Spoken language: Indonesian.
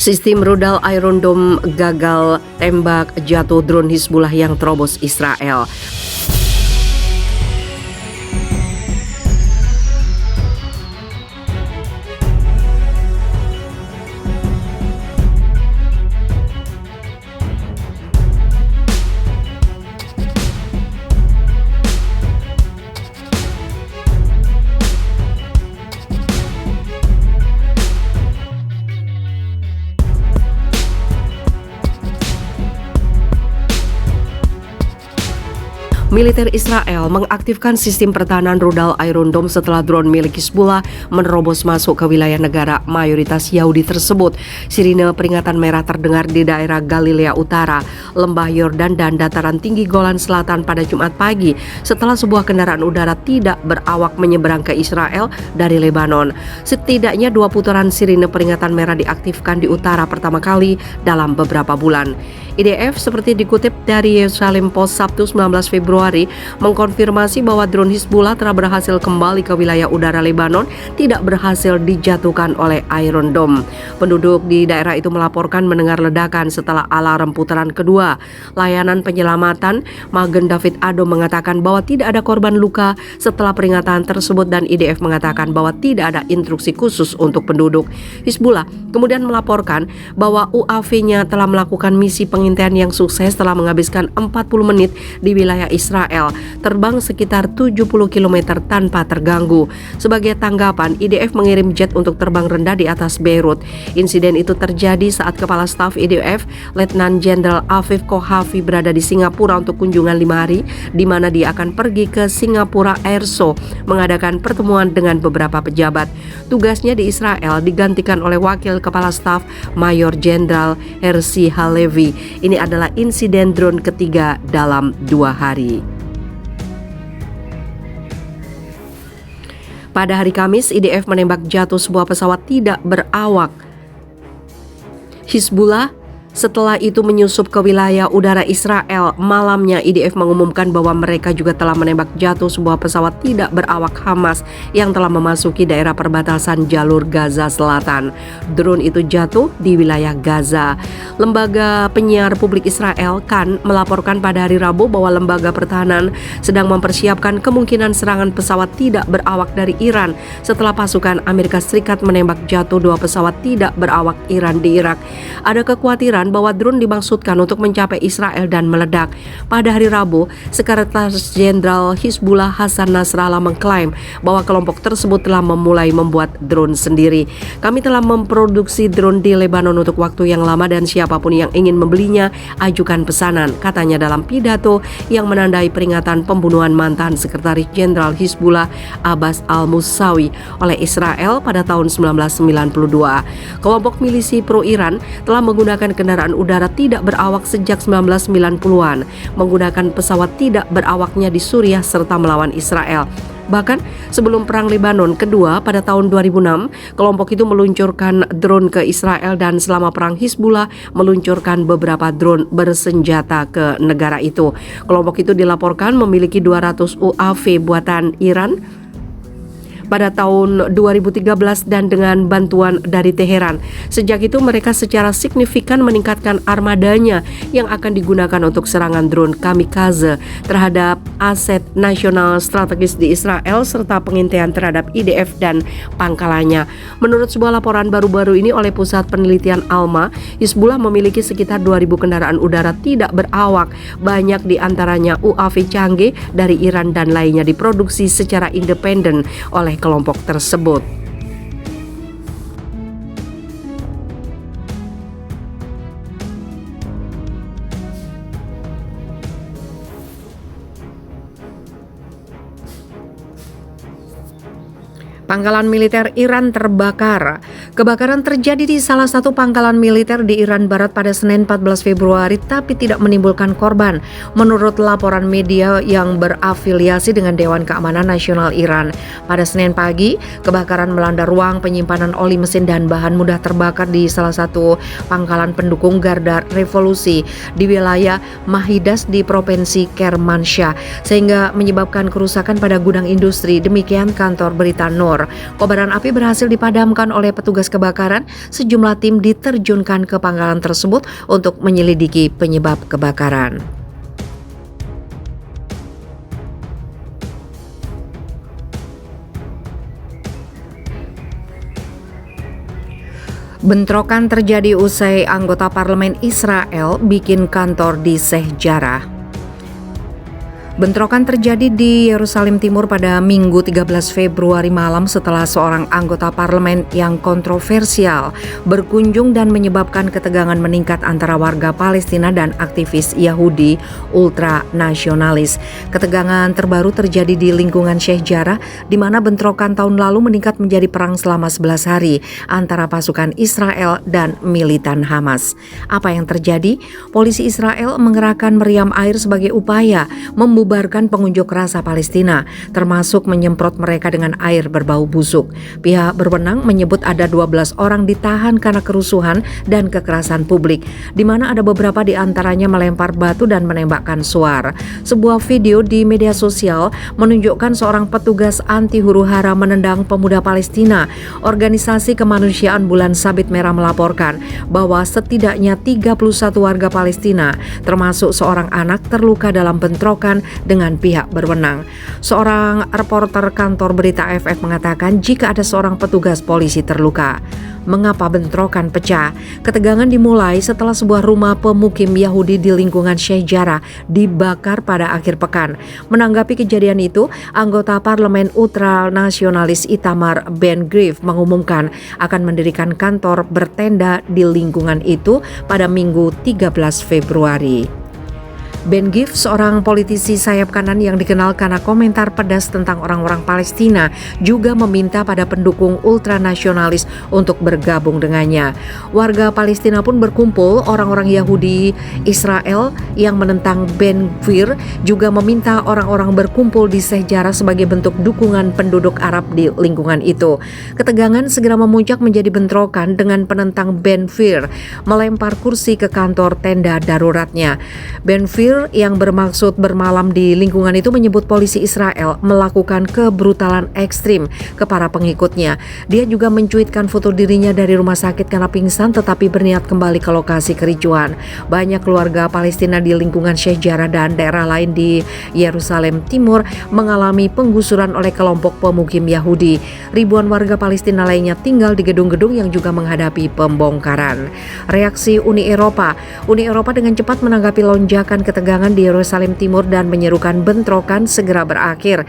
Sistem rudal Iron Dome gagal tembak jatuh drone Hizbullah yang terobos Israel. Militer Israel mengaktifkan sistem pertahanan rudal Iron Dome setelah drone milik Hizbullah menerobos masuk ke wilayah negara mayoritas Yahudi tersebut. Sirine peringatan merah terdengar di daerah Galilea Utara, Lembah Yordan dan dataran tinggi Golan Selatan pada Jumat pagi setelah sebuah kendaraan udara tidak berawak menyeberang ke Israel dari Lebanon. Setidaknya 2 putaran sirine peringatan merah diaktifkan di utara pertama kali dalam beberapa bulan. IDF seperti dikutip dari Yerusalem Post Sabtu 19 Februari mengkonfirmasi bahwa drone Hizbullah telah berhasil kembali ke wilayah udara Lebanon, tidak berhasil dijatuhkan oleh Iron Dome. Penduduk di daerah itu melaporkan mendengar ledakan setelah alarm putaran kedua. Layanan penyelamatan Magen David Adom mengatakan bahwa tidak ada korban luka setelah peringatan tersebut dan IDF mengatakan bahwa tidak ada instruksi khusus untuk penduduk. Hizbullah kemudian melaporkan bahwa UAV-nya telah melakukan misi pengintaian yang sukses setelah menghabiskan 40 menit di wilayah Israel, terbang sekitar 70 km tanpa terganggu. Sebagai tanggapan, IDF mengirim jet untuk terbang rendah di atas Beirut. Insiden itu terjadi saat Kepala Staf IDF, Letnan Jenderal Afif Kohafi berada di Singapura untuk kunjungan 5 hari, di mana dia akan pergi ke Singapura Airshow mengadakan pertemuan dengan beberapa pejabat. Tugasnya di Israel digantikan oleh Wakil Kepala Staf Mayor Jenderal Herzi Halevi. Ini adalah insiden drone ketiga dalam 2 hari. Pada hari Kamis, IDF menembak jatuh sebuah pesawat tidak berawak Hizbullah. Setelah itu menyusup ke wilayah udara Israel. Malamnya IDF mengumumkan bahwa mereka juga telah menembak jatuh sebuah pesawat tidak berawak Hamas yang telah memasuki daerah perbatasan jalur Gaza Selatan. Drone itu jatuh di wilayah Gaza. Lembaga penyiar publik Israel KAN melaporkan pada hari Rabu bahwa lembaga pertahanan sedang mempersiapkan kemungkinan serangan pesawat tidak berawak dari Iran setelah pasukan Amerika Serikat menembak jatuh 2 pesawat tidak berawak Iran di Irak. Ada kekhawatiran bahwa drone dimaksudkan untuk mencapai Israel dan meledak. Pada hari Rabu, Sekretaris Jenderal Hizbullah Hasan Nasrallah mengklaim bahwa kelompok tersebut telah memulai membuat drone sendiri. Kami telah memproduksi drone di Lebanon untuk waktu yang lama dan siapapun yang ingin membelinya, ajukan pesanan, katanya dalam pidato yang menandai peringatan pembunuhan mantan Sekretaris Jenderal Hizbullah Abbas al-Musawi oleh Israel pada tahun 1992. Kelompok milisi pro-Iran telah menggunakan kendaraan udara tidak berawak sejak 1990-an, menggunakan pesawat tidak berawaknya di Suriah serta melawan Israel. Bahkan sebelum Perang Lebanon kedua pada tahun 2006, kelompok itu meluncurkan drone ke Israel dan selama Perang Hizbullah meluncurkan beberapa drone bersenjata ke negara itu. Kelompok itu dilaporkan memiliki 200 UAV buatan Iran pada tahun 2013 dan dengan bantuan dari Teheran. Sejak itu mereka secara signifikan meningkatkan armadanya yang akan digunakan untuk serangan drone kamikaze terhadap aset nasional strategis di Israel serta pengintaian terhadap IDF dan pangkalannya. Menurut sebuah laporan baru-baru ini oleh Pusat Penelitian ALMA, Hizbullah memiliki sekitar 2.000 kendaraan udara tidak berawak. Banyak di antaranya UAV canggih dari Iran dan lainnya diproduksi secara independen oleh kelompok tersebut. Pangkalan militer Iran terbakar. Kebakaran terjadi di salah satu pangkalan militer di Iran Barat pada Senin 14 Februari tapi tidak menimbulkan korban, menurut laporan media yang berafiliasi dengan Dewan Keamanan Nasional Iran. Pada Senin pagi, kebakaran melanda ruang penyimpanan oli mesin dan bahan mudah terbakar di salah satu pangkalan pendukung Garda Revolusi di wilayah Mahidas di Provinsi Kermanshah, sehingga menyebabkan kerusakan pada gudang industri, demikian kantor berita Nur. Timur. Kobaran api berhasil dipadamkan oleh petugas kebakaran. Sejumlah tim diterjunkan ke pangkalan tersebut untuk menyelidiki penyebab kebakaran. Bentrokan terjadi usai anggota parlemen Israel bikin kantor di Sheikh Jarrah. Bentrokan terjadi di Yerusalem Timur pada Minggu 13 Februari malam setelah seorang anggota parlemen yang kontroversial berkunjung dan menyebabkan ketegangan meningkat antara warga Palestina dan aktivis Yahudi ultranasionalis. Ketegangan terbaru terjadi di lingkungan Sheikh Jarrah, di mana bentrokan tahun lalu meningkat menjadi perang selama 11 hari antara pasukan Israel dan militan Hamas. Apa yang terjadi? Polisi Israel mengerahkan meriam air sebagai upaya membubarkan pengunjuk rasa Palestina, termasuk menyemprot mereka dengan air berbau busuk. Pihak berwenang menyebut ada 12 orang ditahan karena kerusuhan dan kekerasan publik, di mana ada beberapa di antaranya melempar batu dan menembakkan suar. Sebuah video di media sosial menunjukkan seorang petugas anti huru-hara menendang pemuda Palestina. Organisasi kemanusiaan Bulan Sabit Merah melaporkan bahwa setidaknya 31 warga Palestina, termasuk seorang anak, terluka dalam bentrokan dengan pihak berwenang. Seorang reporter kantor berita AFF mengatakan jika ada seorang petugas polisi terluka. Mengapa bentrokan pecah? Ketegangan dimulai setelah sebuah rumah pemukim Yahudi di lingkungan Sheikh Jarrah dibakar pada akhir pekan. Menanggapi kejadian itu, anggota parlemen ultranasionalis Itamar Ben-Gvir mengumumkan akan mendirikan kantor bertenda di lingkungan itu pada Minggu 13 Februari. Ben-Gvir, seorang politisi sayap kanan yang dikenal karena komentar pedas tentang orang-orang Palestina, juga meminta pada pendukung ultranasionalis untuk bergabung dengannya. Warga Palestina pun berkumpul. Orang-orang Yahudi Israel yang menentang Ben-Gvir juga meminta orang-orang berkumpul di Sheikh Jarrah sebagai bentuk dukungan penduduk Arab di lingkungan itu. Ketegangan segera memuncak menjadi bentrokan dengan penentang Ben-Gvir melempar kursi ke kantor tenda daruratnya. Ben-Gvir yang bermaksud bermalam di lingkungan itu menyebut polisi Israel melakukan kebrutalan ekstrim ke para pengikutnya. Dia juga mencuitkan foto dirinya dari rumah sakit karena pingsan tetapi berniat kembali ke lokasi kericuhan. Banyak keluarga Palestina di lingkungan Sheikh Jarrah dan daerah lain di Yerusalem Timur mengalami penggusuran oleh kelompok pemukim Yahudi. Ribuan warga Palestina lainnya tinggal di gedung-gedung yang juga menghadapi pembongkaran. Reaksi Uni Eropa dengan cepat menanggapi lonjakan ketegangan di Yerusalem Timur dan menyerukan bentrokan segera berakhir.